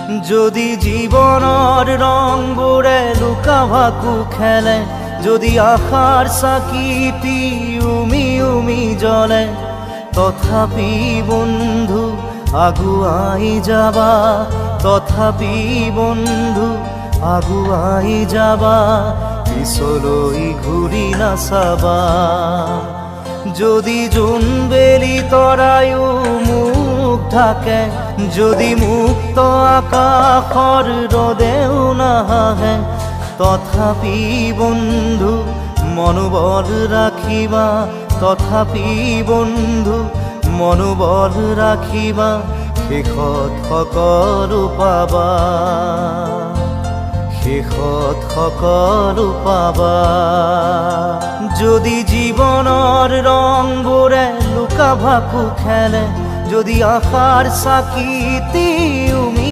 যদি জীবনৰ ৰংবোৰে লুকা ভাকু খেলে, যদি আশাৰ চাকিটি উমি উমি জ্বলে, তথাপি বন্ধু আগুৱাই যাবা, তথাপি বন্ধু আগুৱাই যাবা, পিছলৈ ঘূৰি নাচাবা। যদি জোনবেলি তৰায়ো মুখ ঢাকে, যদি মুক্ত আকাশৰ ৰদেও নাহাহে, তথাপি বন্ধু মনোবল ৰাখিবা, তথাপি বন্ধু মনোবল ৰাখিবা, শেষত সকলো পাবা, শেষত সকলো পাবা। যদি জীৱনৰ ৰংবোৰে লুকা ভাকু খেলে, যদি আশাৰ চাকিটি